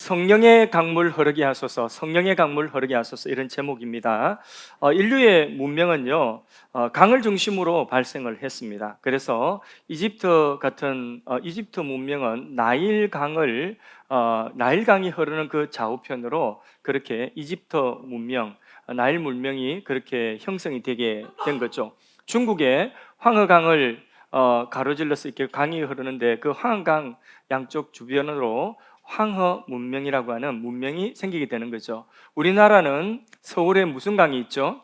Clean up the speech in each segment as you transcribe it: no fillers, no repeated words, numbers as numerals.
성령의 강물 흐르게 하소서, 성령의 강물 흐르게 하소서, 이런 제목입니다. 인류의 문명은요, 강을 중심으로 발생을 했습니다. 그래서 이집트 같은 이집트 문명은 나일강이 흐르는 그 좌우편으로 그렇게 이집트 문명, 나일 문명이 그렇게 형성이 되게 된 거죠. 중국의 황해강을 가로질러서 이렇게 강이 흐르는데 그 황해강 양쪽 주변으로 황해 문명이라고 하는 문명이 생기게 되는 거죠. 우리나라는 서울에 무슨 강이 있죠?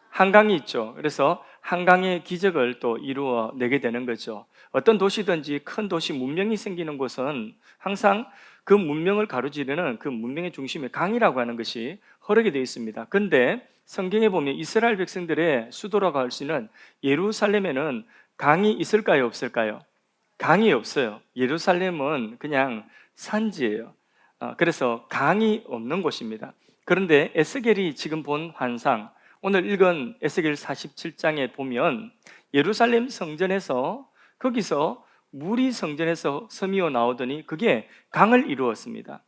한강이 있죠. 그래서 한강의 기적을 또 이루어내게 되는 거죠. 어떤 도시든지 큰 도시 문명이 생기는 곳은 항상 그 문명을 가로지르는 그 문명의 중심에 강이라고 하는 것이 흐르게 되어 있습니다. 그런데 성경에 보면 이스라엘 백성들의 수도라고 할 수 있는 예루살렘에는 강이 있을까요? 없을까요? 강이 없어요. 예루살렘은 그냥 산지예요. 그래서 강이 없는 곳입니다. 그런데 에스겔이 지금 본 환상, 오늘 읽은 에스겔 47장에 보면 예루살렘 성전에서 거기서 물이 성전에서 서미어 나오더니 그게 강을 이루었습니다.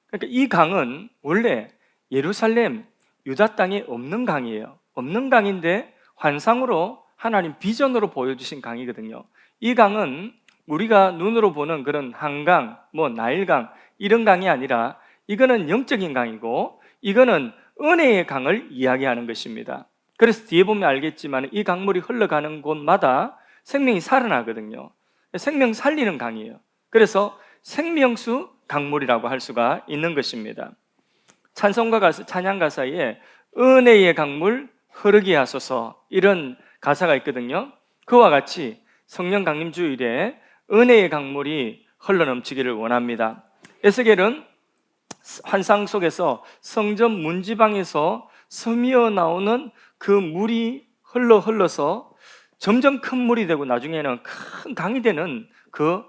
그러니까 이 강은 원래 예루살렘 유다 땅에 없는 강이에요. 없는 강인데 환상으로 하나님 비전으로 보여주신 강이거든요. 이 강은 우리가 눈으로 보는 그런 한강, 나일강 이런 강이 아니라 이거는 영적인 강이고 이거는 은혜의 강을 이야기하는 것입니다. 그래서 뒤에 보면 알겠지만 이 강물이 흘러가는 곳마다 생명이 살아나거든요. 생명 살리는 강이에요. 그래서 생명수 강물이라고 할 수가 있는 것입니다. 찬양 가사에 은혜의 강물 흐르게 하소서 이런 가사가 있거든요. 그와 같이 성령 강림 주일에 은혜의 강물이 흘러넘치기를 원합니다. 에스겔은 환상 속에서 성전 문지방에서 스미어 나오는 그 물이 흘러서 점점 큰 물이 되고 나중에는 큰 강이 되는 그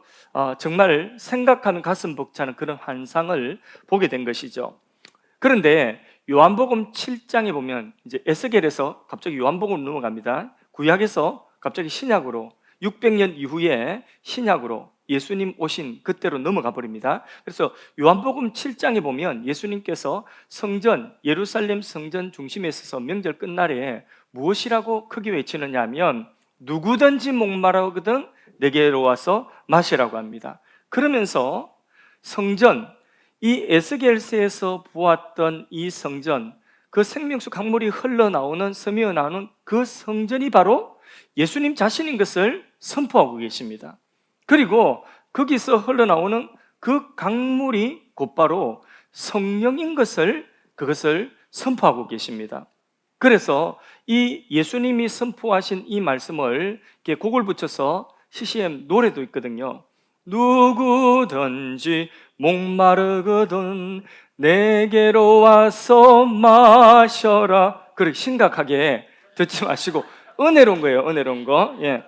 정말 생각하면 가슴 벅차는 그런 환상을 보게 된 것이죠. 그런데 요한복음 7장에 보면 이제 에스겔에서 갑자기 요한복음으로 넘어갑니다. 구약에서 갑자기 신약으로 600년 이후에 신약으로 예수님 오신 그때로 넘어가 버립니다. 그래서 요한복음 7장에 보면 예수님께서 예루살렘 성전 중심에 있어서 명절 끝날에 무엇이라고 크게 외치느냐 하면 누구든지 목마르거든 내게로 와서 마시라고 합니다. 그러면서 이 에스겔서에서 보았던 이 성전, 그 생명수 강물이 흘러나오는 스미어 나오는 그 성전이 바로 예수님 자신인 것을 선포하고 계십니다. 그리고 거기서 흘러나오는 그 강물이 곧바로 성령인 그것을 선포하고 계십니다. 그래서 이 예수님이 선포하신 이 말씀을 곡을 붙여서 CCM 노래도 있거든요. 누구든지 목마르거든 내게로 와서 마셔라. 그렇게 심각하게 듣지 마시고 은혜로운 거예요. 은혜로운 거. 예.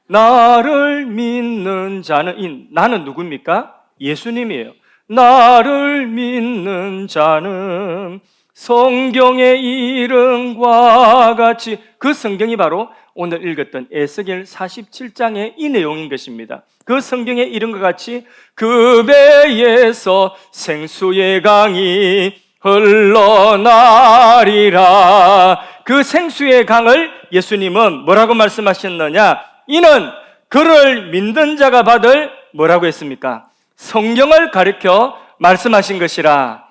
나를 믿는 자는 나는 누굽니까? 예수님이에요. 나를 믿는 자는 성경의 이름과 같이, 그 성경이 바로 오늘 읽었던 에스겔 47장의 이 내용인 것입니다. 그 성경의 이름과 같이 그 배에서 생수의 강이 흘러나리라. 그 생수의 강을 예수님은 뭐라고 말씀하셨느냐? 이는 그를 믿는 자가 받을 뭐라고 했습니까? 성경을 가르쳐 말씀하신 것이라.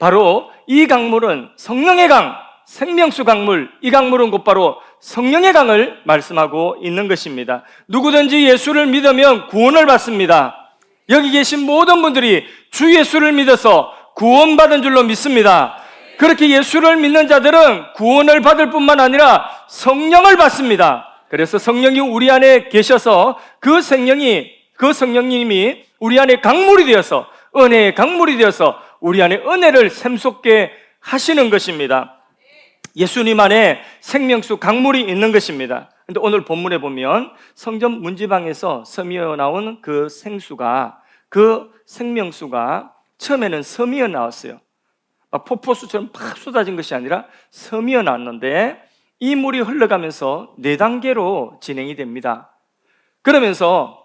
바로 이 강물은 성령의 강, 생명수 강물, 이 강물은 곧바로 성령의 강을 말씀하고 있는 것입니다. 누구든지 예수를 믿으면 구원을 받습니다. 여기 계신 모든 분들이 주 예수를 믿어서 구원받은 줄로 믿습니다. 그렇게 예수를 믿는 자들은 구원을 받을 뿐만 아니라 성령을 받습니다. 그래서 성령이 우리 안에 계셔서 그 성령님이 우리 안에 강물이 되어서, 은혜의 강물이 되어서 우리 안에 은혜를 샘솟게 하시는 것입니다. 예수님 안에 생명수 강물이 있는 것입니다. 그런데 오늘 본문에 보면 성전 문지방에서 서미어 나온 그 생명수가 처음에는 서미어 나왔어요. 폭포수처럼 팍 쏟아진 것이 아니라 서미어 나왔는데 이 물이 흘러가면서 4단계로 진행이 됩니다. 그러면서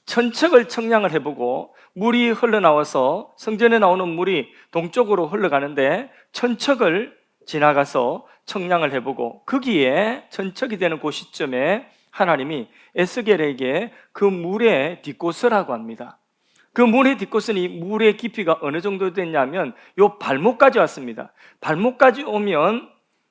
천척을 청량을 해보고 물이 흘러나와서 성전에 나오는 물이 동쪽으로 흘러가는데 천척을 지나가서 청량을 해보고 거기에 천척이 되는 그 시점에 하나님이 에스겔에게 그 물의 뒷곳이라고 합니다. 그 물의 뒷곳은 이 물의 깊이가 어느 정도 됐냐면 요 발목까지 왔습니다. 발목까지 오면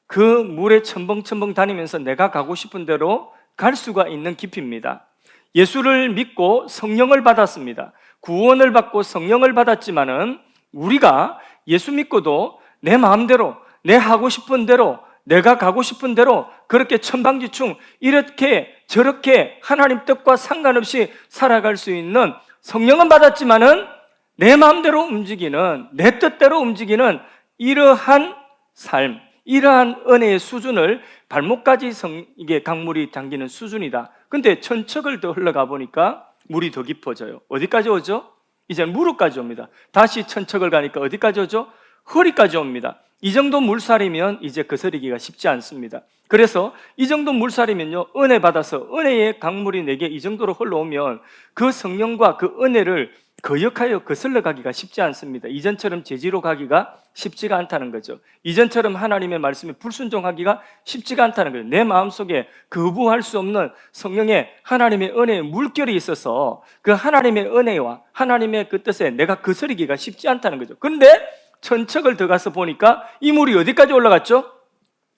그 물에 첨벙첨벙 다니면서 내가 가고 싶은 대로 갈 수가 있는 깊이입니다. 예수를 믿고 성령을 받았습니다. 구원을 받고 성령을 받았지만은 우리가 예수 믿고도 내 마음대로, 내 하고 싶은 대로, 내가 가고 싶은 대로 그렇게 천방지축 이렇게 저렇게 하나님 뜻과 상관없이 살아갈 수 있는, 성령은 받았지만은 내 마음대로 움직이는, 내 뜻대로 움직이는 이러한 삶, 이러한 은혜의 수준을 발목까지 이게 강물이 당기는 수준이다. 근데 천척을 더 흘러가 보니까 물이 더 깊어져요. 어디까지 오죠? 이제 무릎까지 옵니다. 다시 천척을 가니까 어디까지 오죠? 허리까지 옵니다. 이 정도 물살이면 이제 거스르기가 쉽지 않습니다. 그래서 이 정도 물살이면요, 은혜 받아서 은혜의 강물이 내게 이 정도로 흘러오면 그 성령과 그 은혜를 거역하여 거슬러 가기가 쉽지 않습니다. 이전처럼 제지로 가기가 쉽지가 않다는 거죠. 이전처럼 하나님의 말씀에 불순종하기가 쉽지가 않다는 거예요. 내 마음속에 거부할 수 없는 성령의 하나님의 은혜의 물결이 있어서 그 하나님의 은혜와 하나님의 그 뜻에 내가 거스르기가 쉽지 않다는 거죠. 그런데 천척을 더 가서 보니까 이 물이 어디까지 올라갔죠?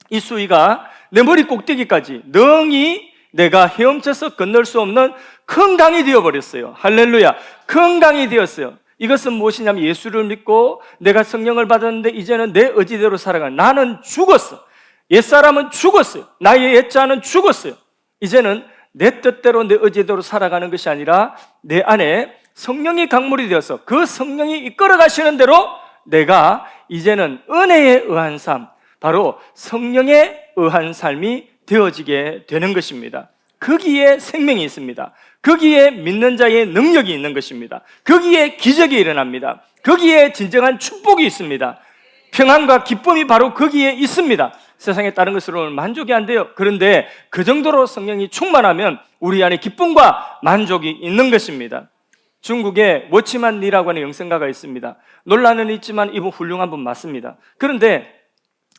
이 수위가 내 머리 꼭대기까지 능히 내가 헤엄쳐서 건널 수 없는 큰 강이 되어버렸어요. 할렐루야. 큰 강이 되었어요. 이것은 무엇이냐면 예수를 믿고 내가 성령을 받았는데 이제는 내 의지대로 살아가는, 나는 죽었어. 옛사람은 죽었어요. 나의 옛자는 죽었어요. 이제는 내 뜻대로 내 의지대로 살아가는 것이 아니라 내 안에 성령이 강물이 되어서 그 성령이 이끌어 가시는 대로 내가 이제는 은혜에 의한 삶, 바로 성령에 의한 삶이 되어지게 되는 것입니다. 거기에 생명이 있습니다. 거기에 믿는 자의 능력이 있는 것입니다. 거기에 기적이 일어납니다. 거기에 진정한 축복이 있습니다. 평안과 기쁨이 바로 거기에 있습니다. 세상에 다른 것으로는 만족이 안 돼요. 그런데 그 정도로 성령이 충만하면 우리 안에 기쁨과 만족이 있는 것입니다. 중국에 워치만 리라고 하는 영성가가 있습니다. 논란은 있지만 이분 훌륭한 분 맞습니다. 그런데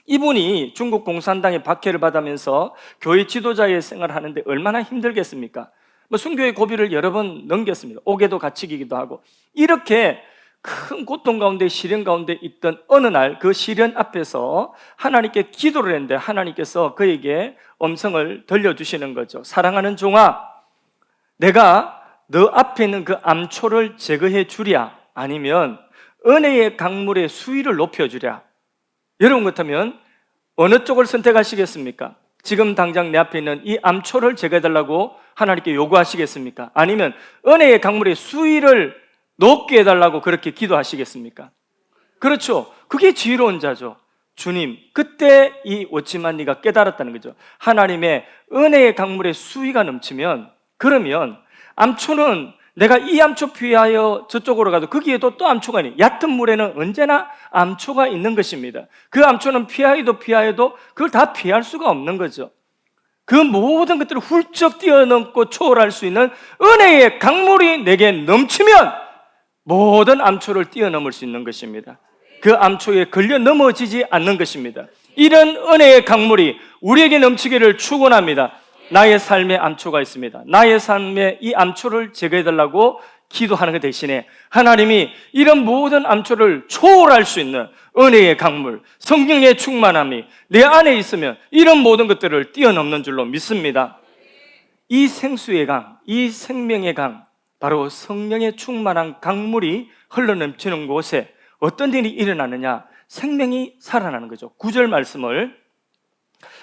이분이 중국 공산당의 박해를 받으면서 교회 지도자의 생활을 하는데 얼마나 힘들겠습니까? 순교의 고비를 여러 번 넘겼습니다. 옥에도 갇히기도 하고. 이렇게 큰 고통 가운데, 시련 가운데 있던 어느 날 그 시련 앞에서 하나님께 기도를 했는데 하나님께서 그에게 음성을 들려주시는 거죠. 사랑하는 종아, 내가 너 앞에 있는 그 암초를 제거해 주랴, 아니면 은혜의 강물의 수위를 높여주랴. 여러분 같으면 어느 쪽을 선택하시겠습니까? 지금 당장 내 앞에 있는 이 암초를 제거해달라고 하나님께 요구하시겠습니까? 아니면 은혜의 강물의 수위를 높게 해달라고 그렇게 기도하시겠습니까? 그렇죠. 그게 지혜로운 자죠. 주님, 그때 이 워치만리가 깨달았다는 거죠. 하나님의 은혜의 강물의 수위가 넘치면, 그러면 암초는 내가 이 암초 피하여 저쪽으로 가도 거기에도 또 암초가 있는, 얕은 물에는 언제나 암초가 있는 것입니다. 그 암초는 피하여도 그걸 다 피할 수가 없는 거죠. 그 모든 것들을 훌쩍 뛰어넘고 초월할 수 있는 은혜의 강물이 내게 넘치면 모든 암초를 뛰어넘을 수 있는 것입니다. 그 암초에 걸려 넘어지지 않는 것입니다. 이런 은혜의 강물이 우리에게 넘치기를 축원합니다. 나의 삶에 암초가 있습니다. 나의 삶에 이 암초를 제거해달라고 기도하는 것 대신에 하나님이 이런 모든 암초를 초월할 수 있는 은혜의 강물, 성령의 충만함이 내 안에 있으면 이런 모든 것들을 뛰어넘는 줄로 믿습니다. 이 생수의 강, 이 생명의 강, 바로 성령의 충만한 강물이 흘러넘치는 곳에 어떤 일이 일어나느냐? 생명이 살아나는 거죠. 9절 말씀을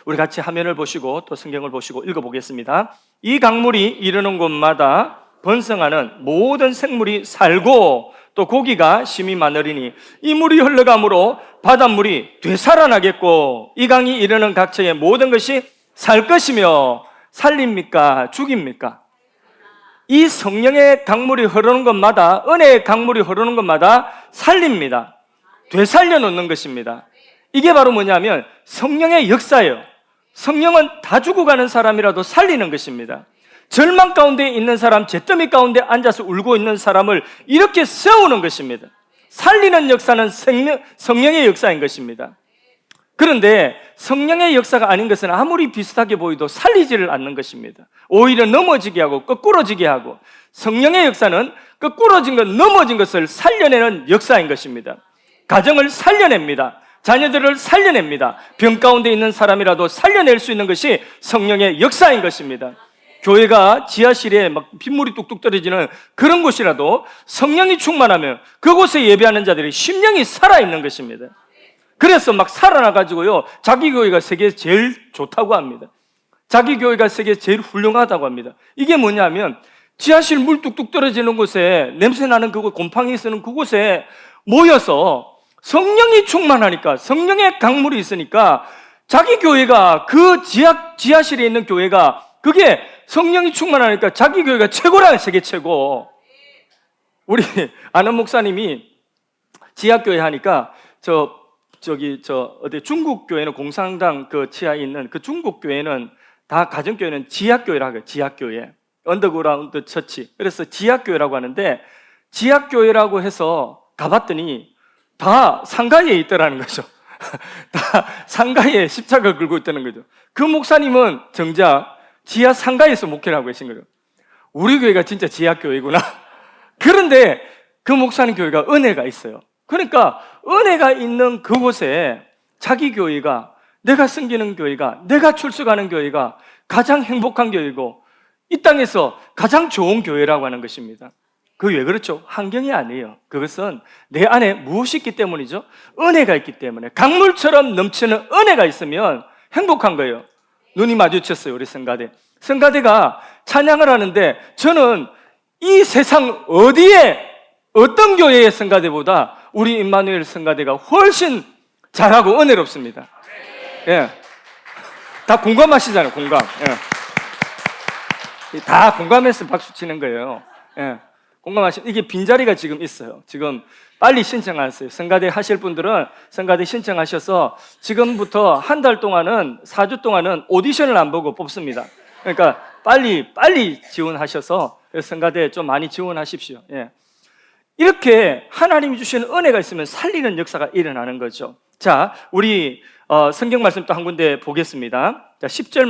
우리 같이 화면을 보시고 또 성경을 보시고 읽어보겠습니다. 이 강물이 이르는 곳마다 번성하는 모든 생물이 살고 또 고기가 심히 많으리니 이 물이 흘러가므로 바닷물이 되살아나겠고 이 강이 이르는 각처의 모든 것이 살 것이며 살립니까? 죽입니까? 이 성령의 강물이 흐르는 곳마다, 은혜의 강물이 흐르는 곳마다 살립니다. 되살려 놓는 것입니다. 이게 바로 뭐냐면 성령의 역사예요. 성령은 다 죽어가는 사람이라도 살리는 것입니다. 절망 가운데 있는 사람, 잿더미 가운데 앉아서 울고 있는 사람을 이렇게 세우는 것입니다. 살리는 역사는 성령의 역사인 것입니다. 그런데 성령의 역사가 아닌 것은 아무리 비슷하게 보여도 살리지를 않는 것입니다. 오히려 넘어지게 하고 거꾸러지게 하고, 성령의 역사는 거꾸러진 것, 넘어진 것을 살려내는 역사인 것입니다. 가정을 살려냅니다. 자녀들을 살려냅니다. 병 가운데 있는 사람이라도 살려낼 수 있는 것이 성령의 역사인 것입니다. 교회가 지하실에 막 빗물이 뚝뚝 떨어지는 그런 곳이라도 성령이 충만하면 그곳에 예배하는 자들이 심령이 살아있는 것입니다. 그래서 막 살아나가지고요, 자기 교회가 세계에서 제일 좋다고 합니다. 자기 교회가 세계에서 제일 훌륭하다고 합니다. 이게 뭐냐면 지하실 물 뚝뚝 떨어지는 곳에, 냄새 나는 그곳, 곰팡이 쓰는 그곳에 모여서 성령이 충만하니까, 성령의 강물이 있으니까 자기 교회가, 그 지하실에 있는 교회가, 그게 성령이 충만하니까 자기 교회가 최고라는, 세계 최고. 우리 아는 목사님이 지하교회 하니까 어디 중국 교회는 공산당 그 지하에 있는 그 중국 교회는 다, 가정교회는 지하교회라고 해요. 지하교회, 언더그라운드 처치. 그래서 지하교회라고 하는데, 지하교회라고 해서 가봤더니 다 상가에 있더라는 거죠. 다 상가에 십자가 걸고 있다는 거죠. 그 목사님은 정작 지하 상가에서 목회를 하고 계신 거죠. 우리 교회가 진짜 지하교회구나. 그런데 그 목사님 교회가 은혜가 있어요. 그러니까 은혜가 있는 그곳에 자기 교회가, 내가 섬기는 교회가, 내가 출석하는 교회가 가장 행복한 교회고 이 땅에서 가장 좋은 교회라고 하는 것입니다. 그게 왜 그렇죠? 환경이 아니에요. 그것은 내 안에 무엇이 있기 때문이죠? 은혜가 있기 때문에. 강물처럼 넘치는 은혜가 있으면 행복한 거예요. 눈이 마주쳤어요, 우리 성가대. 성가대가 찬양을 하는데, 저는 이 세상 어디에, 어떤 교회의 성가대보다 우리 임마누엘 성가대가 훨씬 잘하고 은혜롭습니다. 예. 다 공감하시잖아요, 공감. 예. 다 공감해서 박수 치는 거예요. 예. 이게 빈자리가 지금 있어요. 지금 빨리 신청하세요. 성가대 하실 분들은 성가대 신청하셔서 지금부터 한 달 동안은, 4주 동안은 오디션을 안 보고 뽑습니다. 그러니까 빨리 지원하셔서 성가대 좀 많이 지원하십시오. 예. 이렇게 하나님이 주시는 은혜가 있으면 살리는 역사가 일어나는 거죠. 자, 우리 성경 말씀 또 한 군데 보겠습니다. 자, 10절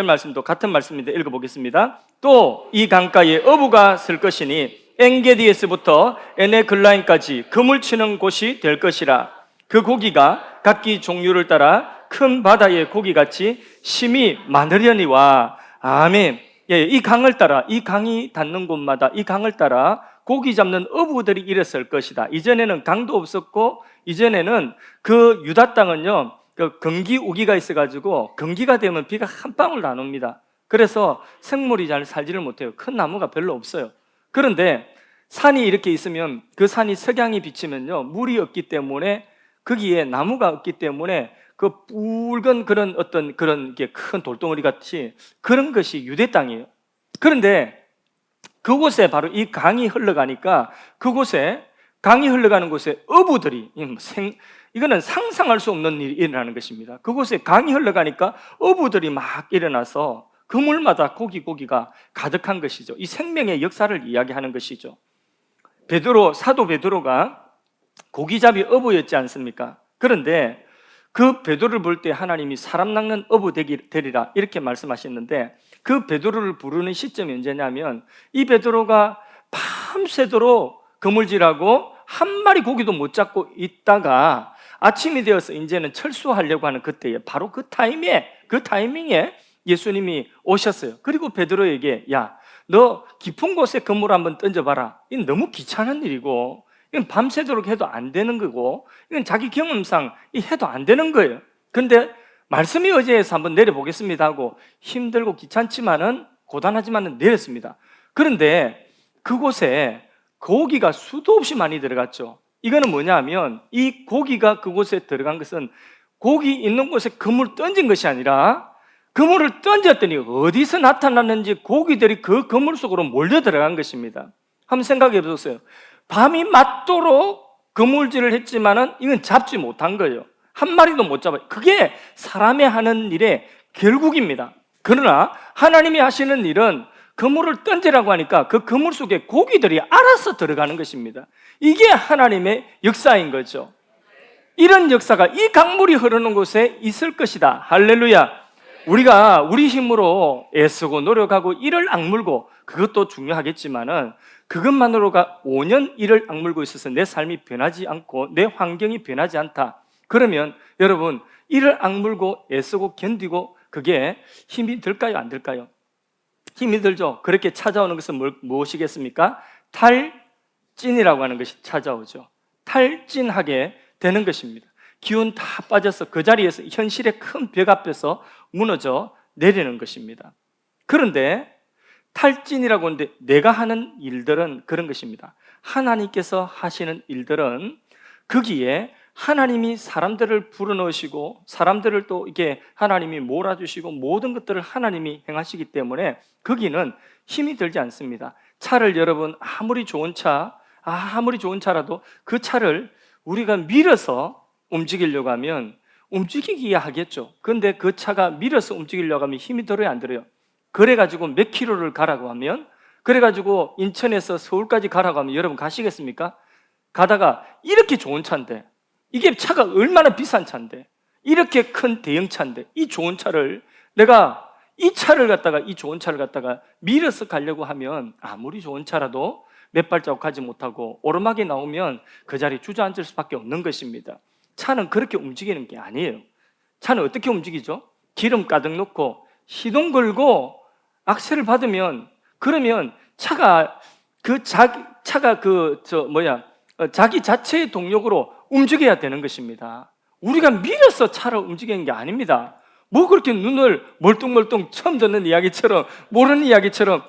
말씀도 같은 말씀인데 읽어보겠습니다. 또 이 강가에 어부가 설 것이니 엔게디에스부터 에네글라임까지 그물 치는 곳이 될 것이라. 그 고기가 각기 종류를 따라 큰 바다의 고기같이 심이 많으려니와. 아멘. 예, 이 강을 따라, 이 강이 닿는 곳마다 이 강을 따라 고기 잡는 어부들이 일었을 것이다. 이전에는 강도 없었고, 이전에는 그 유다 땅은요, 그 건기 우기가 있어가지고 건기가 되면 비가 한 방울 안 옵니다. 그래서 생물이 잘 살지를 못해요. 큰 나무가 별로 없어요. 그런데 산이 이렇게 있으면, 그 산이 석양이 비치면요, 물이 없기 때문에, 거기에 나무가 없기 때문에 그 붉은 그런 어떤 그런 게 큰 돌덩어리 같이, 그런 것이 유대 땅이에요. 그런데 그곳에 바로 이 강이 흘러가니까, 그곳에 강이 흘러가는 곳에 어부들이, 이거는 상상할 수 없는 일이 일어나는 것입니다. 그곳에 강이 흘러가니까 어부들이 막 일어나서 그물마다 고기가 가득한 것이죠. 이 생명의 역사를 이야기하는 것이죠. 사도 베드로가 고기잡이 어부였지 않습니까? 그런데 그 베드로를 볼 때 하나님이 사람 낚는 어부 되리라 이렇게 말씀하셨는데, 그 베드로를 부르는 시점이 언제냐면, 이 베드로가 밤새도록 그물질하고 한 마리 고기도 못 잡고 있다가 아침이 되어서 이제는 철수하려고 하는 그때에, 바로 그 타이밍에 예수님이 오셨어요. 그리고 베드로에게, 야, 너 깊은 곳에 그물 한번 던져봐라. 이건 너무 귀찮은 일이고, 이건 밤새도록 해도 안 되는 거고, 이건 자기 경험상 해도 안 되는 거예요. 근데 말씀이 의지해서 한번 내려보겠습니다 하고 힘들고 귀찮지만은, 고단하지만은 내렸습니다. 그런데 그곳에 고기가 수도 없이 많이 들어갔죠. 이거는 뭐냐면, 이 고기가 그곳에 들어간 것은 고기 있는 곳에 그물을 던진 것이 아니라, 그물을 던졌더니 어디서 나타났는지 고기들이 그 그물 속으로 몰려 들어간 것입니다. 한번 생각해 보세요. 밤이 맞도록 그물질을 했지만은 이건 잡지 못한 거예요. 한 마리도 못 잡아요. 그게 사람의 하는 일의 결국입니다. 그러나 하나님이 하시는 일은 그물을 던지라고 하니까 그 그물 속에 고기들이 알아서 들어가는 것입니다. 이게 하나님의 역사인 거죠. 이런 역사가 이 강물이 흐르는 곳에 있을 것이다. 할렐루야. 우리가 우리 힘으로 애쓰고 노력하고 이를 악물고, 그것도 중요하겠지만은 그것만으로가 5년 이를 악물고 있어서 내 삶이 변하지 않고 내 환경이 변하지 않다. 그러면 여러분, 이를 악물고 애쓰고 견디고 그게 힘이 들까요? 안 들까요? 힘이 들죠. 그렇게 찾아오는 것은 무엇이겠습니까? 탈진이라고 하는 것이 찾아오죠. 탈진하게 되는 것입니다. 기운 다 빠져서 그 자리에서 현실의 큰 벽 앞에서 무너져 내리는 것입니다. 그런데 탈진이라고 하는데 내가 하는 일들은 그런 것입니다. 하나님께서 하시는 일들은 거기에 하나님이 사람들을 불어넣으시고 사람들을 또 이게 하나님이 몰아주시고 모든 것들을 하나님이 행하시기 때문에 거기는 힘이 들지 않습니다. 차를 여러분 아무리 좋은 차라도 그 차를 우리가 밀어서 움직이려고 하면 움직이기야 하겠죠. 그런데 그 차가 밀어서 움직이려고 하면 힘이 들어요, 안 들어요? 그래가지고 몇 킬로를 가라고 하면, 그래가지고 인천에서 서울까지 가라고 하면 여러분 가시겠습니까? 가다가 이렇게 좋은 차인데, 이게 차가 얼마나 비싼 차인데, 이렇게 큰 대형차인데 이 좋은 차를 내가 이 좋은 차를 갖다가 밀어서 가려고 하면 아무리 좋은 차라도 몇 발자국 가지 못하고 오르막이 나오면 그 자리에 주저앉을 수밖에 없는 것입니다. 차는 그렇게 움직이는 게 아니에요. 차는 어떻게 움직이죠? 기름 가득 넣고 시동 걸고 악셀을 받으면, 그러면 차가 자기 자체의 동력으로 움직여야 되는 것입니다. 우리가 밀어서 차를 움직이는 게 아닙니다. 뭐 그렇게 눈을 멀뚱멀뚱 처음 듣는 이야기처럼, 모르는 이야기처럼,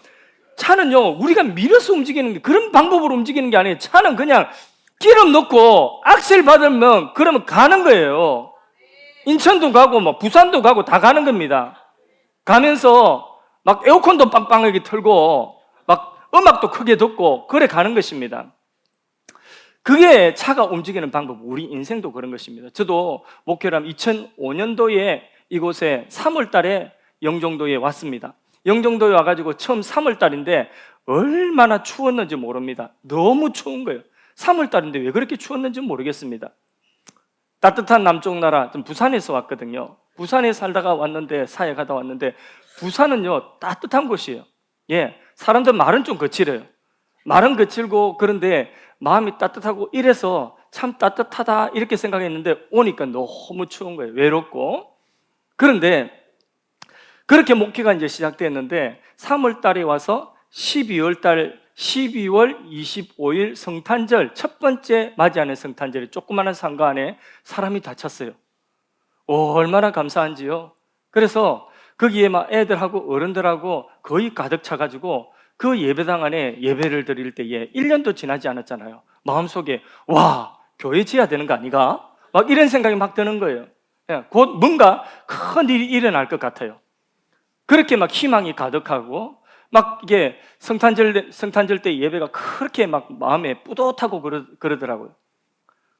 차는요 우리가 밀어서 움직이는 게, 그런 방법으로 움직이는 게 아니에요. 차는 그냥 기름 넣고 악셀 받으면 그러면 가는 거예요. 인천도 가고 뭐 부산도 가고 다 가는 겁니다. 가면서 막 에어컨도 빵빵하게 틀고 막 음악도 크게 듣고 그래 가는 것입니다. 그게 차가 움직이는 방법. 우리 인생도 그런 것입니다. 저도 목회를 하면 2005년도에 이곳에 3월 달에 영종도에 왔습니다. 영종도에 와가지고 처음 3월 달인데 얼마나 추웠는지 모릅니다. 너무 추운 거예요. 3월 달인데 왜 그렇게 추웠는지 모르겠습니다. 따뜻한 남쪽 나라, 좀 부산에서 왔거든요. 부산에 살다가 왔는데, 사역하다 왔는데, 부산은요 따뜻한 곳이에요. 예, 사람들 말은 좀 거칠어요. 말은 거칠고 그런데 마음이 따뜻하고 이래서 참 따뜻하다 이렇게 생각했는데 오니까 너무 추운 거예요. 외롭고. 그런데 그렇게 목회가 이제 시작됐는데 3월 달에 와서 12월 25일 성탄절, 첫 번째 맞이하는 성탄절에 조그마한 상가 안에 사람이 다 찼어요. 얼마나 감사한지요. 그래서 거기에 막 애들하고 어른들하고 거의 가득 차가지고 그 예배당 안에 예배를 드릴 때에 1년도 지나지 않았잖아요. 마음속에 와, 교회 지어야 되는 거 아니가? 막 이런 생각이 막 드는 거예요. 곧 뭔가 큰 일이 일어날 것 같아요. 그렇게 막 희망이 가득하고 막 이게 성탄절 때 예배가 그렇게 막 마음에 뿌듯하고 그러더라고요.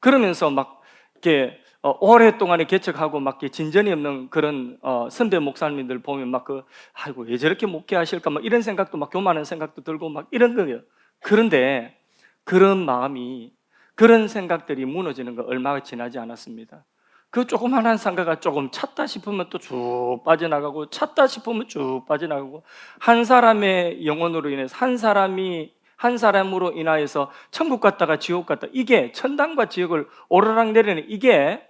그러면서 막 이렇게 오랫동안에 개척하고 막 진전이 없는 그런 선배 목사님들 보면 막 아이고 왜 저렇게 목회하실까 막 이런 생각도, 막 교만한 생각도 들고 막 이런 거예요. 그런데 그런 마음이, 그런 생각들이 무너지는 거 얼마 지나지 않았습니다. 그 조그만한 상가가 조금 찼다 싶으면 또 쭉 빠져나가고, 찼다 싶으면 쭉 빠져나가고, 한 사람의 영혼으로 인해서 한 사람으로 인하여서 천국 갔다가 지옥 갔다, 이게 천당과 지옥을 오르락내리는, 이게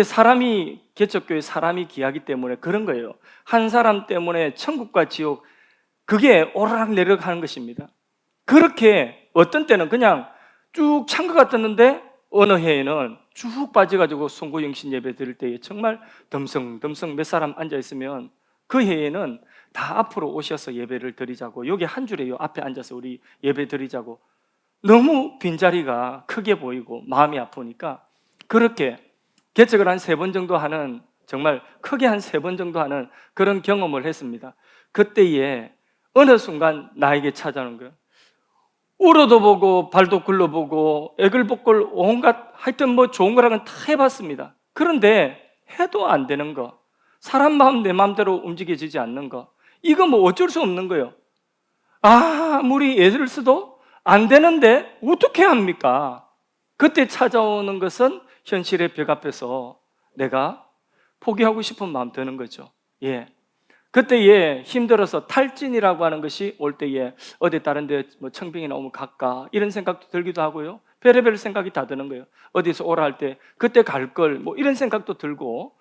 사람이, 개척교회 사람이 귀하기 때문에 그런 거예요. 한 사람 때문에 천국과 지옥, 그게 오르락내리락 하는 것입니다. 그렇게 어떤 때는 그냥 쭉 찬 것 같았는데 어느 해에는 쭉 빠져가지고 송구영신 예배 드릴 때에 정말 덤성덤성 몇 사람 앉아있으면 그 해에는 다 앞으로 오셔서 예배를 드리자고, 여기 한 줄에 요 앞에 앉아서 우리 예배 드리자고, 너무 빈자리가 크게 보이고 마음이 아프니까 그렇게 개척을 한 3번 정도 하는, 정말 크게 한 3번 정도 하는 그런 경험을 했습니다. 그때에 어느 순간 나에게 찾아오는 거예요. 울어도 보고 발도 굴러보고 애글복글 온갖 하여튼 뭐 좋은 거랑은 다 해봤습니다. 그런데 해도 안 되는 거, 사람 마음 내 마음대로 움직여지지 않는 거, 이거 뭐 어쩔 수 없는 거예요. 아무리 애를 써도 안 되는데 어떻게 합니까? 그때 찾아오는 것은 현실의 벽 앞에서 내가 포기하고 싶은 마음 드는 거죠. 예. 그때에 힘들어서 탈진이라고 하는 것이 올 때에 어디 다른 데 뭐 청빙이 나오면 갈까 이런 생각도 들기도 하고요. 별의별 생각이 다 드는 거예요. 어디서 오라 할 때 그때 갈 걸 뭐 이런 생각도 들고,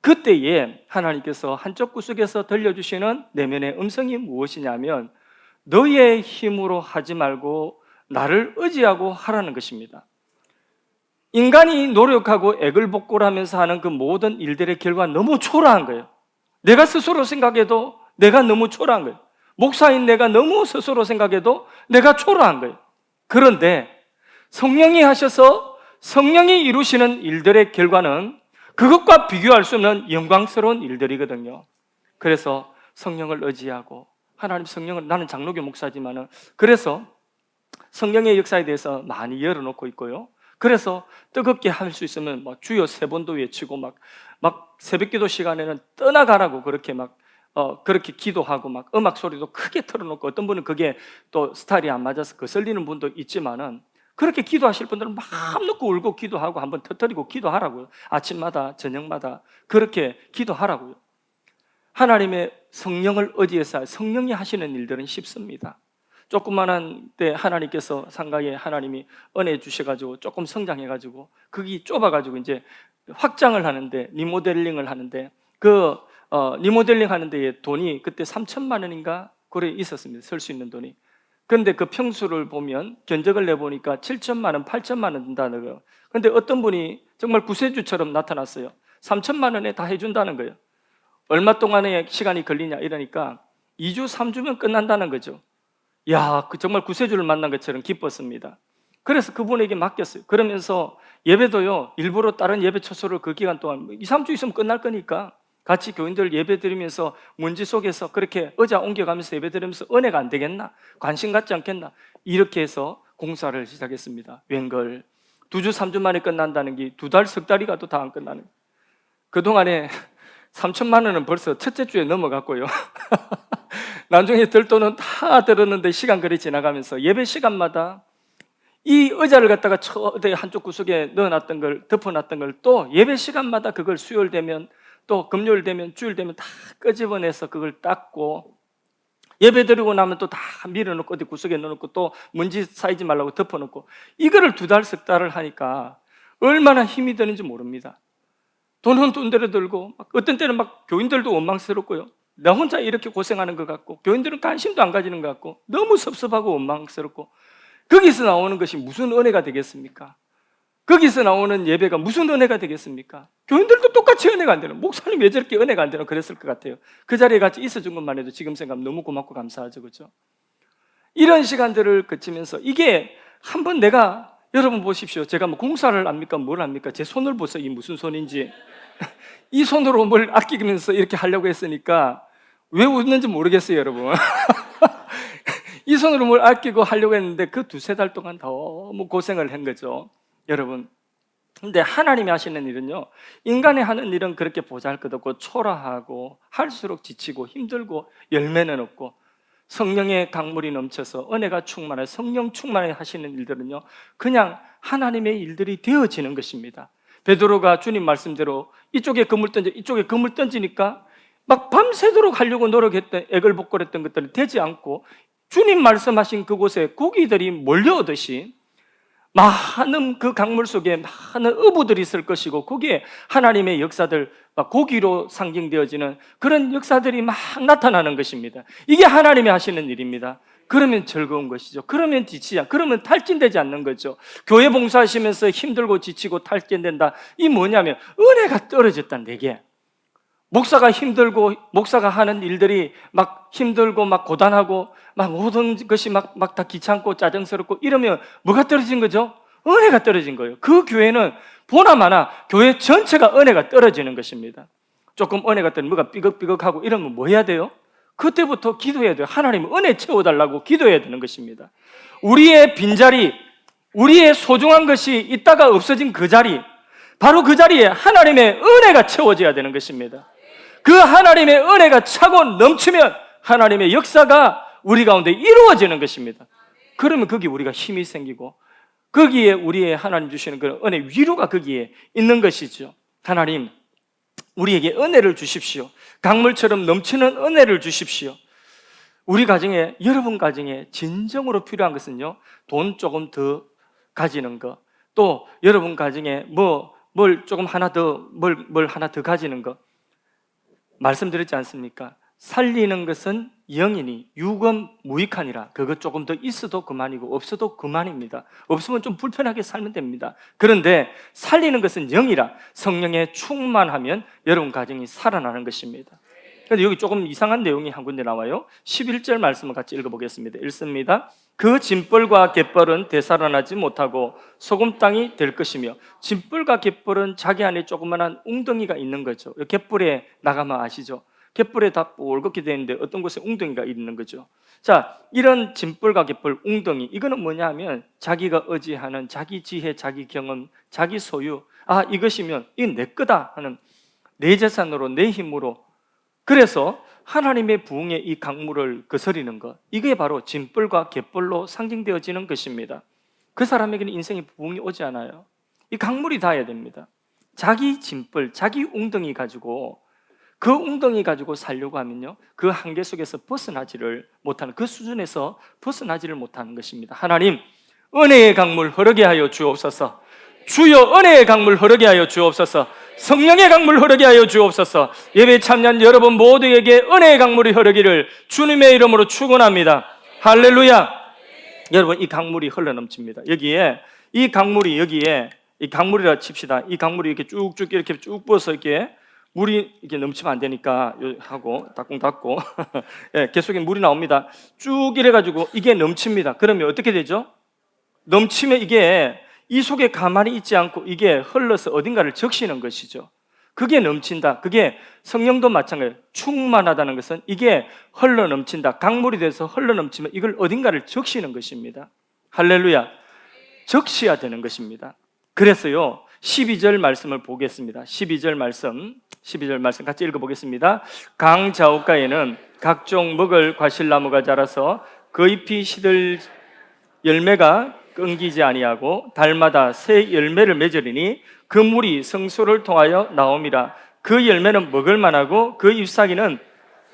그때에 하나님께서 한쪽 구석에서 들려주시는 내면의 음성이 무엇이냐면 너의 힘으로 하지 말고 나를 의지하고 하라는 것입니다. 인간이 노력하고 애걸복걸하면서 하는 그 모든 일들의 결과는 너무 초라한 거예요. 내가 스스로 생각해도 내가 너무 초라한 거예요. 목사인 내가 너무 스스로 생각해도 내가 초라한 거예요. 그런데 성령이 하셔서 성령이 이루시는 일들의 결과는 그것과 비교할 수 없는 영광스러운 일들이거든요. 그래서 성령을 의지하고, 하나님 성령을, 나는 장로교 목사지만은 그래서 성령의 역사에 대해서 많이 열어놓고 있고요. 그래서 뜨겁게 할 수 있으면 막 주여 3번도 외치고 막 새벽기도 시간에는 떠나가라고 그렇게 그렇게 기도하고 막 음악 소리도 크게 틀어놓고, 어떤 분은 그게 또 스타일이 안 맞아서 거슬리는 분도 있지만은 그렇게 기도하실 분들은 마음 놓고 울고 기도하고 한번 터뜨리고 기도하라고요. 아침마다 저녁마다 그렇게 기도하라고요. 하나님의 성령을 의지해서 성령이 하시는 일들은 쉽습니다. 조그만한 때 하나님께서 상가에 하나님이 은혜 주셔가지고 조금 성장해가지고 거기 좁아가지고 이제 확장을 하는데, 리모델링을 하는데, 그 리모델링 하는 데에 돈이 그때 3천만 원인가 그래 있었습니다. 쓸 수 있는 돈이. 그런데 그 평수를 보면 견적을 내보니까 7천만 원, 8천만 원 든다는 거예요. 그런데 어떤 분이 정말 구세주처럼 나타났어요. 3천만 원에 다 해준다는 거예요. 얼마 동안의 시간이 걸리냐 이러니까 2주, 3주면 끝난다는 거죠. 야, 정말 구세주를 만난 것처럼 기뻤습니다. 그래서 그분에게 맡겼어요. 그러면서 예배도요, 일부러 다른 예배 처소를 그 기간 동안 2, 3주 있으면 끝날 거니까 같이 교인들 예배 드리면서 문지 속에서 그렇게 의자 옮겨가면서 예배 드리면서 은혜가 안 되겠나? 관심 갖지 않겠나? 이렇게 해서 공사를 시작했습니다. 웬걸 2주, 3주 만에 끝난다는 게 2달, 석 달이 가도 다 안 끝나는. 그동안에 3천만 원은 벌써 첫째 주에 넘어갔고요. 나중에 들 돈은 다 들었는데 시간 그리 지나가면서 예배 시간마다 이 의자를 갖다가 한쪽 구석에 넣어놨던 걸, 덮어놨던 걸 또 예배 시간마다 그걸 수요일 되면 또 금요일 되면 주일 되면 다 끄집어내서 그걸 닦고, 예배 드리고 나면 또 다 밀어놓고 어디 구석에 넣어놓고 또 먼지 쌓이지 말라고 덮어놓고, 이거를 2달, 석 달을 하니까 얼마나 힘이 드는지 모릅니다. 돈은 돈대로 들고 어떤 때는 막 교인들도 원망스럽고요. 나 혼자 이렇게 고생하는 것 같고 교인들은 관심도 안 가지는 것 같고 너무 섭섭하고 원망스럽고, 거기서 나오는 것이 무슨 은혜가 되겠습니까? 거기서 나오는 예배가 무슨 은혜가 되겠습니까? 교인들도 똑같이 은혜가 안 되는, 목사님 왜 저렇게 은혜가 안 되나 그랬을 것 같아요. 그 자리에 같이 있어준 것만 해도 지금 생각하면 너무 고맙고 감사하죠. 그렇죠? 이런 시간들을 거치면서 이게 한번 내가, 여러분 보십시오. 제가 뭐 공사를 합니까? 뭘 합니까? 제 손을 보세요. 이 무슨 손인지. 이 손으로 뭘 아끼면서 이렇게 하려고 했으니까 왜 웃는지 모르겠어요, 여러분. 이 손으로 뭘 아끼고 하려고 했는데 그 2-3달 동안 너무 고생을 한 거죠, 여러분. 근데 하나님이 하시는 일은요, 인간이 하는 일은 그렇게 보잘것없고 초라하고 할수록 지치고 힘들고 열매는 없고, 성령의 강물이 넘쳐서 은혜가 충만해 성령 충만해 하시는 일들은요, 그냥 하나님의 일들이 되어지는 것입니다. 베드로가 주님 말씀대로 이쪽에 그물 던져 이쪽에 그물 던지니까 막 밤새도록 하려고 노력했던, 애걸복걸했던 것들이 되지 않고 주님 말씀하신 그곳에 고기들이 몰려오듯이 많은 그 강물 속에 많은 어부들이 있을 것이고, 거기에 하나님의 역사들, 고기로 상징되어지는 그런 역사들이 막 나타나는 것입니다. 이게 하나님이 하시는 일입니다. 그러면 즐거운 것이죠. 그러면 지치지 않고, 그러면 탈진되지 않는 거죠. 교회 봉사하시면서 힘들고 지치고 탈진된다, 이 뭐냐면 은혜가 떨어졌다. 내게 목사가 힘들고 목사가 하는 일들이 막 힘들고 막 고단하고 막 모든 것이 막 다 귀찮고 짜증스럽고 이러면 뭐가 떨어진 거죠? 은혜가 떨어진 거예요. 그 교회는 보나마나 교회 전체가 은혜가 떨어지는 것입니다. 조금 은혜가 떨어지면 뭐가 삐걱삐걱하고 이러면 뭐 해야 돼요? 그때부터 기도해야 돼요. 하나님 은혜 채워달라고 기도해야 되는 것입니다. 우리의 빈자리, 우리의 소중한 것이 있다가 없어진 그 자리, 바로 그 자리에 하나님의 은혜가 채워져야 되는 것입니다. 그 하나님의 은혜가 차고 넘치면 하나님의 역사가 우리 가운데 이루어지는 것입니다. 그러면 거기에 우리가 힘이 생기고 거기에 우리의 하나님 주시는 그 은혜 위로가 거기에 있는 것이죠. 하나님, 우리에게 은혜를 주십시오. 강물처럼 넘치는 은혜를 주십시오. 우리 가정에, 여러분 가정에 진정으로 필요한 것은요, 돈 조금 더 가지는 것, 또 여러분 가정에 뭘 조금 하나 더, 뭘 하나 더 가지는 것, 말씀드렸지 않습니까? 살리는 것은 영이니 유검 무익하니라. 그것 조금 더 있어도 그만이고 없어도 그만입니다. 없으면 좀 불편하게 살면 됩니다. 그런데 살리는 것은 영이라. 성령에 충만하면 여러분 가정이 살아나는 것입니다. 그런데 여기 조금 이상한 내용이 한 군데 나와요. 11절 말씀을 같이 읽어보겠습니다. 읽습니다. 그 진벌과 갯벌은 되살아나지 못하고 소금 땅이 될 것이며. 진벌과 갯벌은 자기 안에 조그만한 웅덩이가 있는 거죠. 갯벌에 나가면 아시죠? 갯벌에 다 뻘겋게 되어 있는데 어떤 곳에 웅덩이가 있는 거죠. 자, 이런 진벌과 갯벌 웅덩이, 이거는 뭐냐 하면 자기가 의지하는 자기 지혜, 자기 경험, 자기 소유, 아, 이것이면 이건 내 거다 하는 내 재산으로, 내 힘으로. 그래서 하나님의 부흥의 이 강물을 거스리는 것, 이게 바로 진벌과 갯벌로 상징되어지는 것입니다. 그 사람에게는 인생의 부흥이 오지 않아요. 이 강물이 닿아야 됩니다. 자기 진벌, 자기 웅덩이 가지고, 그 웅덩이 가지고 살려고 하면요, 그 한계 속에서 벗어나지를 못하는, 그 수준에서 벗어나지를 못하는 것입니다. 하나님, 은혜의 강물 흐르게 하여 주옵소서. 주여, 은혜의 강물 흐르게 하여 주옵소서. 성령의 강물 흐르게 하여 주옵소서. 예배 참여한 여러분 모두에게 은혜의 강물이 흐르기를 주님의 이름으로 축원합니다. 할렐루야. 여러분, 이 강물이 흘러넘칩니다. 여기에 이 강물이라 칩시다. 이 강물이 이렇게 쭉쭉 이렇게 쭉 부어서 이렇게 물이 이렇게 넘치면 안 되니까 하고 닦고 닦고 예, 계속 물이 나옵니다. 쭉 이래가지고 이게 넘칩니다. 그러면 어떻게 되죠? 넘치면 이게 이 속에 가만히 있지 않고 이게 흘러서 어딘가를 적시는 것이죠. 그게 넘친다. 그게 성령도 마찬가지예요. 충만하다는 것은 이게 흘러 넘친다. 강물이 돼서 흘러 넘치면 이걸 어딘가를 적시는 것입니다. 할렐루야. 적셔야 되는 것입니다. 그래서요, 12절 말씀을 보겠습니다. 12절 말씀 같이 읽어보겠습니다. 강 좌우가에는 각종 먹을 과실나무가 자라서 그 잎이 시들 열매가 끊기지 아니하고 달마다 새 열매를 맺으리니 그 물이 성소를 통하여 나옴이라. 그 열매는 먹을 만하고 그 잎사귀는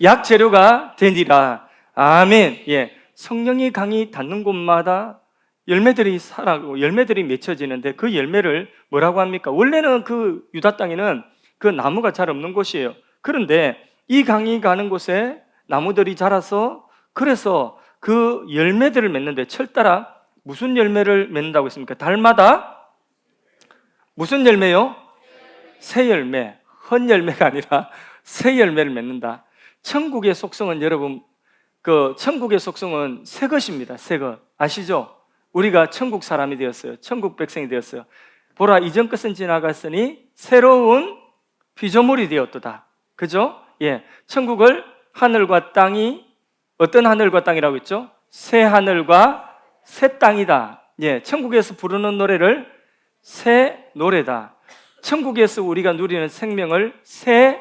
약재료가 되니라. 아멘. 예, 성령의 강이 닿는 곳마다 열매들이 살아고 열매들이 맺혀지는데 그 열매를 뭐라고 합니까? 원래는 그 유다 땅에는 그 나무가 잘 없는 곳이에요. 그런데 이 강이 가는 곳에 나무들이 자라서, 그래서 그 열매들을 맺는데 철따라 무슨 열매를 맺는다고 했습니까? 달마다 무슨 열매요? 새 열매. 헌 열매가 아니라 새 열매를 맺는다. 천국의 속성은 여러분, 그 천국의 속성은 새 것입니다. 새 것. 아시죠? 우리가 천국 사람이 되었어요. 천국 백성이 되었어요. 보라, 이전 것은 지나갔으니 새로운 피조물이 되었도다. 그죠? 예. 천국을 하늘과 땅이, 어떤 하늘과 땅이라고 했죠? 새 하늘과 새 땅이다. 예. 천국에서 부르는 노래를 새 노래다. 천국에서 우리가 누리는 생명을 새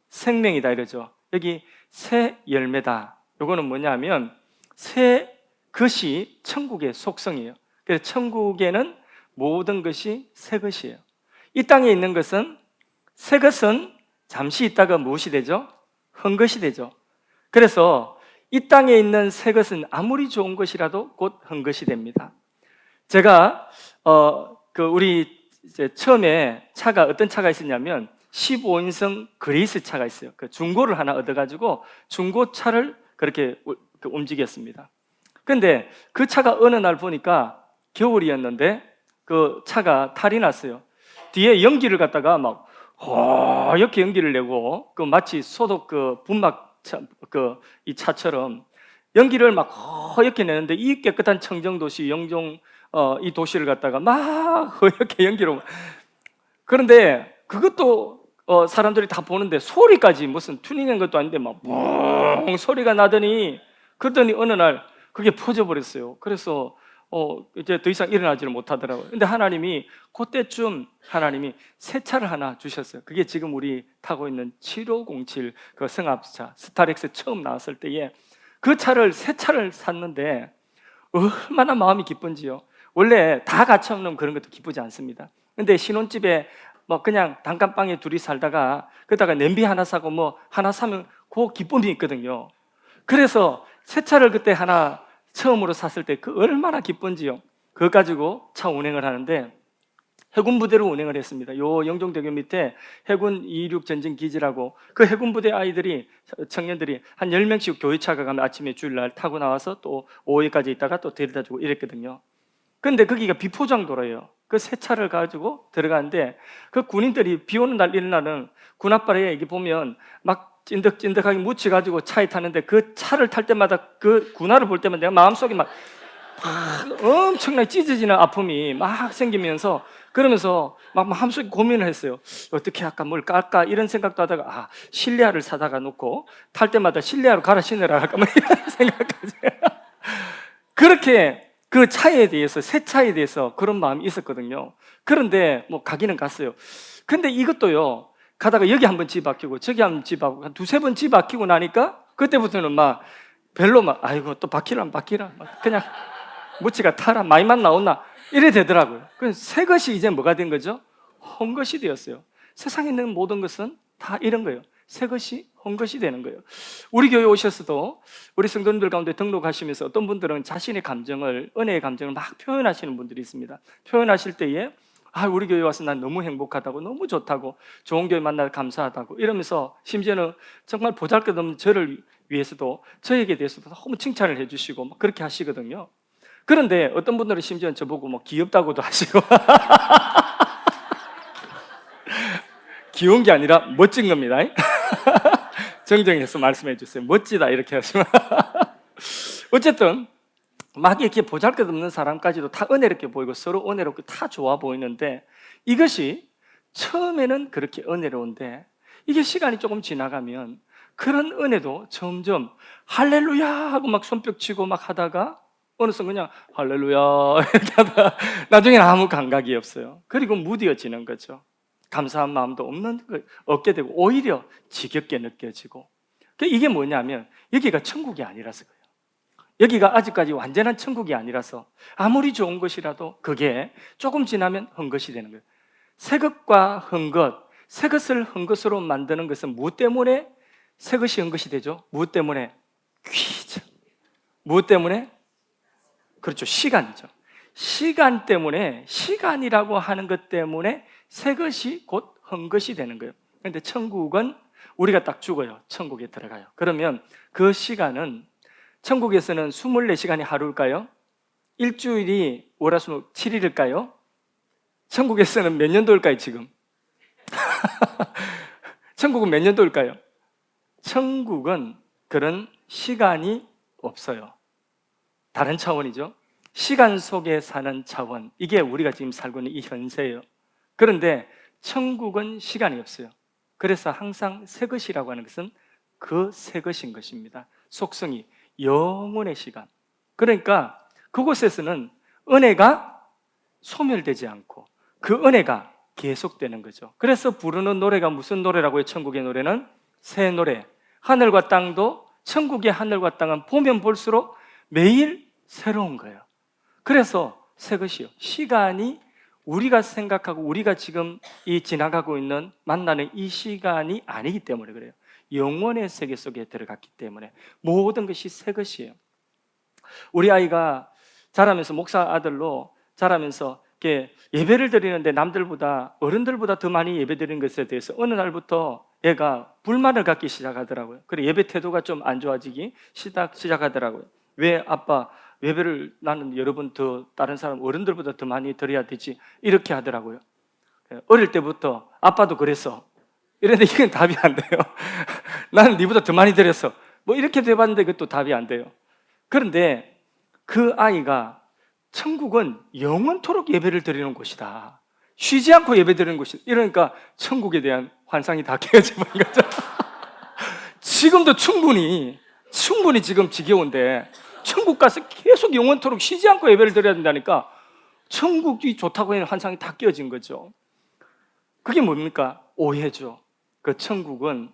생명이다 이러죠. 여기 새 열매다. 요거는 뭐냐면 새 것이 천국의 속성이에요. 그래서 천국에는 모든 것이 새 것이에요. 이 땅에 있는 것은, 새 것은 잠시 있다가 무엇이 되죠? 헛 것이 되죠. 그래서 이 땅에 있는 새 것은 아무리 좋은 것이라도 곧 헛 것이 됩니다. 제가 우리 이제 처음에 차가 어떤 차가 있었냐면 15인승 그레이스 차가 있어요. 그 중고를 하나 얻어가지고 중고차를 그렇게 움직였습니다. 근데 그 차가 어느 날 보니까 겨울이었는데 그 차가 탈이 났어요. 뒤에 연기를 갖다가 막 이렇게 연기를 내고 그 마치 소독 그 분막 이 차처럼 연기를 막 이렇게 내는데 이 깨끗한 청정도시 영종 이 도시를 갖다가 막 이렇게 연기로, 그런데 그것도 사람들이 다 보는데 소리까지 무슨 튜닝한 것도 아닌데 막 멍 소리가 나더니, 그러더니 어느 날 그게 퍼져버렸어요. 그래서 이제 더 이상 일어나지를 못하더라고요. 근데 하나님이 그때쯤 하나님이 새 차를 하나 주셨어요. 그게 지금 우리 타고 있는 7507 그 승합차 스타렉스 처음 나왔을 때에 그 차를 새 차를 샀는데 얼마나 마음이 기쁜지요. 원래 다 갖춰놓으면 그런 것도 기쁘지 않습니다. 근데 신혼집에 뭐 그냥 단칸방에 둘이 살다가 그러다가 냄비 하나 사고 뭐 하나 사면 그 기쁨이 있거든요. 그래서 새 차를 그때 하나 처음으로 샀을 때 그 얼마나 기쁜지요. 그거 가지고 차 운행을 하는데 해군 부대로 운행을 했습니다. 요 영종대교 밑에 해군 226 전쟁 기지라고 그 해군 부대 아이들이 청년들이 한 10명씩 교회차가 가면 아침에 주일날 타고 나와서 또 오후에까지 있다가 또 데려다주고 이랬거든요. 근데 거기가 비포장도로예요. 그 새 차를 가지고 들어가는데 그 군인들이 비 오는 날 이런 날은 군 앞바다에 이게 보면 막 찐득찐득하게 묻혀가지고 차에 타는데 그 차를 탈 때마다 그 군화를 볼 때마다 내가 마음속에 막 엄청나게 찢어지는 아픔이 막 생기면서 그러면서 막 마음속에 고민을 했어요. 어떻게 할까 뭘 깔까 이런 생각도 하다가 실내화를 사다가 놓고 탈 때마다 실내화로 갈아 신으라 할까 뭐 이런 생각까지 그렇게 그 차에 대해서 새 차에 대해서 그런 마음이 있었거든요. 그런데 뭐 가기는 갔어요. 근데 이것도요 가다가 여기 한번 집 바뀌고 저기 한번 집 바뀌고 한 두세 번 집 바뀌고 나니까 그때부터는 막 별로 막 아이고 또 바뀌라 그냥 무치가 타라 많이만 나온나 이래 되더라고요. 그래서 새 것이 이제 뭐가 된 거죠? 헌 것이 되었어요. 세상에 있는 모든 것은 다 이런 거예요. 새 것이 헌 것이 되는 거예요. 우리 교회 오셔서도 우리 성도님들 가운데 등록하시면서 어떤 분들은 자신의 감정을 은혜의 감정을 막 표현하시는 분들이 있습니다. 표현하실 때에 우리 교회 와서 난 너무 행복하다고 너무 좋다고 좋은 교회 만나 감사하다고 이러면서 심지어는 정말 보잘것없는 저를 위해서도 저에게 대해서도 너무 칭찬을 해주시고 막 그렇게 하시거든요. 그런데 어떤 분들은 심지어 저보고 뭐 귀엽다고도 하시고 귀여운 게 아니라 멋진 겁니다. 정정해서 말씀해 주세요. 멋지다 이렇게 하시면 어쨌든 막 이렇게 보잘것없는 사람까지도 다 은혜롭게 보이고 서로 은혜롭게 다 좋아 보이는데 이것이 처음에는 그렇게 은혜로운데 이게 시간이 조금 지나가면 그런 은혜도 점점 할렐루야 하고 막 손뼉 치고 막 하다가 어느 순간 그냥 할렐루야 이렇게 하다가 나중에는 아무 감각이 없어요. 그리고 무뎌지는 거죠. 감사한 마음도 없게 되고 오히려 지겹게 느껴지고 이게 뭐냐면 여기가 천국이 아니라서 그래요. 여기가 아직까지 완전한 천국이 아니라서 아무리 좋은 것이라도 그게 조금 지나면 헛 것이 되는 거예요. 새 것과 헛 것, 새 것을 헛 것으로 만드는 것은 무엇 때문에 새 것이 헛 것이 되죠? 무엇 때문에? 귀죠. 무엇 때문에? 그렇죠. 시간이죠. 시간 때문에 시간이라고 하는 것 때문에 새 것이 곧 헛 것이 되는 거예요. 그런데 천국은 우리가 딱 죽어요. 천국에 들어가요. 그러면 그 시간은 천국에서는 24시간이 하루일까요? 일주일이 월화수목 7일일까요? 천국에서는 몇 년도일까요 지금? 천국은 몇 년도일까요? 천국은 그런 시간이 없어요. 다른 차원이죠. 시간 속에 사는 차원, 이게 우리가 지금 살고 있는 이 현세예요. 그런데 천국은 시간이 없어요. 그래서 항상 새 것이라고 하는 것은 그 새 것인 것입니다. 속성이 영원의 시간. 그러니까 그곳에서는 은혜가 소멸되지 않고 그 은혜가 계속되는 거죠. 그래서 부르는 노래가 무슨 노래라고 해요? 천국의 노래는 새 노래. 하늘과 땅도 천국의 하늘과 땅은 보면 볼수록 매일 새로운 거예요. 그래서 새 것이요. 시간이 우리가 생각하고 우리가 지금 이 지나가고 있는 만나는 이 시간이 아니기 때문에 그래요. 영원의 세계 속에 들어갔기 때문에 모든 것이 새 것이에요. 우리 아이가 자라면서 목사 아들로 자라면서 이렇게 예배를 드리는데 남들보다 어른들보다 더 많이 예배 드리는 것에 대해서 어느 날부터 얘가 불만을 갖기 시작하더라고요. 그래 예배 태도가 좀 안 좋아지기 시작하더라고요. 왜 아빠 예배를 나는 여러분 더 다른 사람 어른들보다 더 많이 드려야 되지 이렇게 하더라고요. 어릴 때부터 아빠도 그랬어. 이런데 이건 답이 안 돼요. 나는 네보다 더 많이 드렸어. 뭐 이렇게 돼봤는데 그것도 답이 안 돼요. 그런데 그 아이가 천국은 영원토록 예배를 드리는 곳이다. 쉬지 않고 예배 드리는 곳이다. 이러니까 천국에 대한 환상이 다 깨어져 버린 거죠. 지금도 충분히 지금 지겨운데 천국 가서 계속 영원토록 쉬지 않고 예배를 드려야 된다니까 천국이 좋다고 하는 환상이 다 깨어진 거죠. 그게 뭡니까? 오해죠. 그 천국은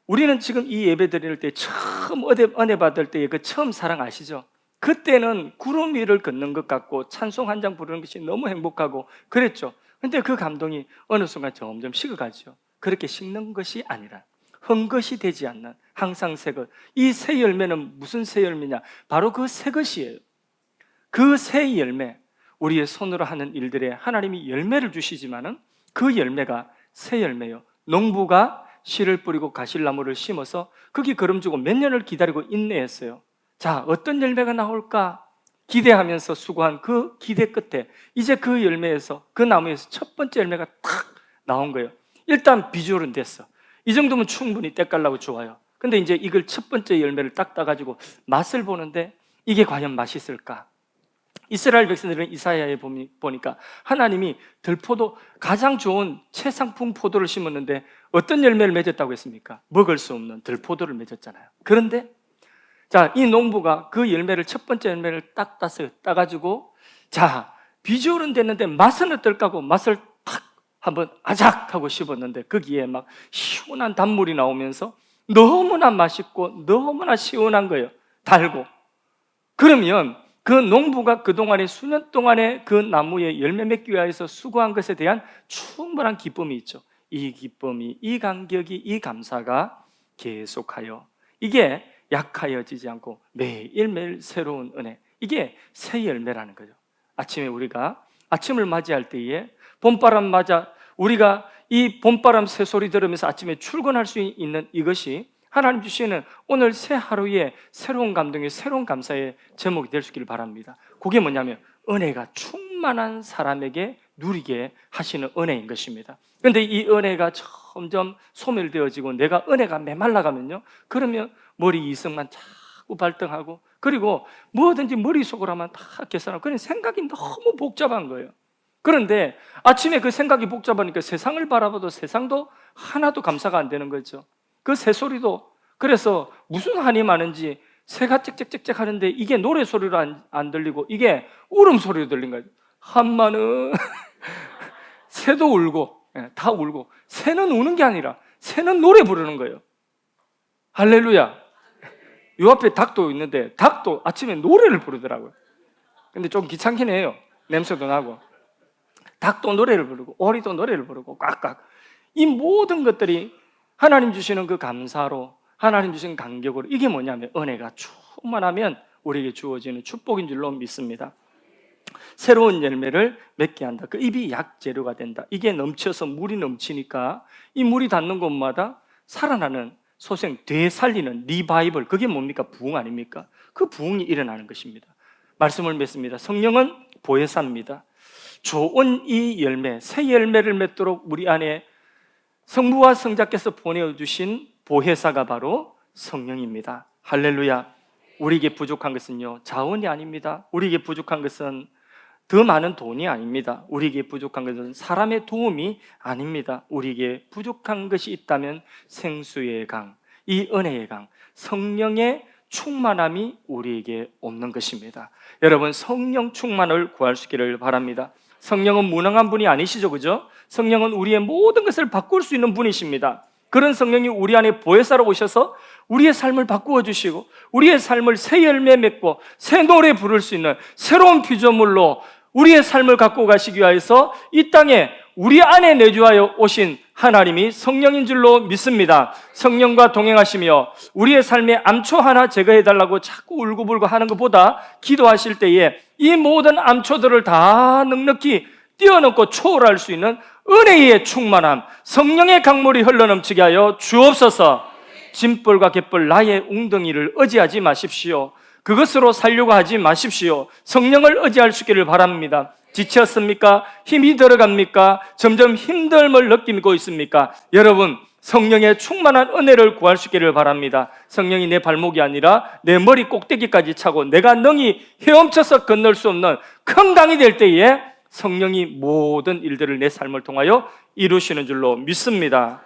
우리는 지금 이 예배 드릴 때 처음 은혜 받을 때의 그 처음 사랑 아시죠? 그때는 구름 위를 걷는 것 같고 찬송 한 장 부르는 것이 너무 행복하고 그랬죠. 근데 그 감동이 어느 순간 점점 식어가죠. 그렇게 식는 것이 아니라 헝것이 되지 않는 항상 새 것. 이 새 열매는 무슨 새 열매냐? 바로 그 새 것이에요. 그 새 열매, 우리의 손으로 하는 일들에 하나님이 열매를 주시지만은 그 열매가 새 열매요. 농부가 씨를 뿌리고 가실나무를 심어서 거기 거름 주고 몇 년을 기다리고 인내했어요. 자, 어떤 열매가 나올까 기대하면서 수고한 그 기대 끝에 이제 그 열매에서, 그 나무에서 첫 번째 열매가 탁 나온 거예요. 일단 비주얼은 됐어. 이 정도면 충분히 때깔나고 좋아요. 근데 이제 이걸 첫 번째 열매를 딱 따가지고 맛을 보는데 이게 과연 맛있을까? 이스라엘 백성들은 이사야에 보니까 하나님이 들포도, 가장 좋은 최상품 포도를 심었는데 어떤 열매를 맺었다고 했습니까? 먹을 수 없는 들포도를 맺었잖아요. 그런데 자, 이 농부가 그 열매를, 첫 번째 열매를 딱 땄어요. 따가지고 자, 비주얼은 됐는데 맛은 어떨까 하고 맛을 탁 한번 아작 하고 씹었는데 거기에 막 시원한 단물이 나오면서 너무나 맛있고 너무나 시원한 거예요. 달고. 그러면 그 농부가 그동안에 수년 동안에 그 나무에 열매 맺기 위해서 수고한 것에 대한 충분한 기쁨이 있죠. 이 기쁨이, 이 감격이, 이 감사가 계속하여, 이게 약하여지지 않고 매일매일 새로운 은혜, 이게 새 열매라는 거죠. 아침에 우리가 아침을 맞이할 때에 봄바람 맞아 우리가 이 봄바람 새소리 들으면서 아침에 출근할 수 있는 이것이 하나님 주시는 오늘 새 하루의 새로운 감동의 새로운 감사의 제목이 될 수 있기를 바랍니다. 그게 뭐냐면 은혜가 충만한 사람에게 누리게 하시는 은혜인 것입니다. 그런데 이 은혜가 점점 소멸되어지고 내가 은혜가 메말라가면요, 그러면 머리 이성만 자꾸 발등하고, 그리고 뭐든지 머릿속으로 하면 다 계산하고, 그런 생각이 너무 복잡한 거예요. 그런데 아침에 그 생각이 복잡하니까 세상을 바라봐도 세상도 하나도 감사가 안 되는 거죠. 그 새소리도, 그래서 무슨 한이 많은지 새가 짹짹짹짹 하는데 이게 노래소리로 안 들리고 이게 울음소리로 들린 거예요. 한마는 새도 울고, 다 울고, 새는 우는 게 아니라 새는 노래 부르는 거예요. 할렐루야. 요 앞에 닭도 있는데 닭도 아침에 노래를 부르더라고요. 근데 좀 귀찮긴 해요. 냄새도 나고. 닭도 노래를 부르고 오리도 노래를 부르고 꽉꽉. 이 모든 것들이 하나님 주시는 그 감사로, 하나님 주신 간격으로, 이게 뭐냐면 은혜가 충만하면 우리에게 주어지는 축복인 줄로 믿습니다. 새로운 열매를 맺게 한다. 그 입이 약재료가 된다. 이게 넘쳐서 물이 넘치니까 이 물이 닿는 곳마다 살아나는, 소생, 되살리는 리바이벌, 그게 뭡니까? 부흥 아닙니까? 그 부흥이 일어나는 것입니다. 말씀을 맺습니다. 성령은 보혜사입니다. 좋은 이 열매, 새 열매를 맺도록 우리 안에 성부와 성자께서 보내주신 보혜사가 바로 성령입니다. 할렐루야. 우리에게 부족한 것은요, 자원이 아닙니다. 우리에게 부족한 것은 더 많은 돈이 아닙니다. 우리에게 부족한 것은 사람의 도움이 아닙니다. 우리에게 부족한 것이 있다면 생수의 강, 이 은혜의 강, 성령의 충만함이 우리에게 없는 것입니다. 여러분, 성령 충만을 구할 수 있기를 바랍니다. 성령은 무능한 분이 아니시죠, 그죠? 성령은 우리의 모든 것을 바꿀 수 있는 분이십니다. 그런 성령이 우리 안에 보혜사로 오셔서 우리의 삶을 바꾸어 주시고 우리의 삶을 새 열매 맺고 새 노래 부를 수 있는 새로운 피조물로 우리의 삶을 갖고 가시기 위해서 이 땅에 우리 안에 내주하여 오신 하나님이 성령인 줄로 믿습니다. 성령과 동행하시며 우리의 삶에 암초 하나 제거해달라고 자꾸 울고불고 하는 것보다 기도하실 때에 이 모든 암초들을 다 넉넉히 뛰어넘고 초월할 수 있는 은혜의 충만함, 성령의 강물이 흘러넘치게 하여 주옵소서. 짐벌과 갯벌 나의 웅덩이를 의지하지 마십시오. 그것으로 살려고 하지 마십시오. 성령을 의지할 수 있기를 바랍니다. 지쳤습니까? 힘이 들어갑니까? 점점 힘듦을 느끼고 있습니까? 여러분, 성령의 충만한 은혜를 구할 수 있기를 바랍니다. 성령이 내 발목이 아니라 내 머리 꼭대기까지 차고 내가 능히 헤엄쳐서 건널 수 없는 큰 강이 될 때에 성령이 모든 일들을 내 삶을 통하여 이루시는 줄로 믿습니다.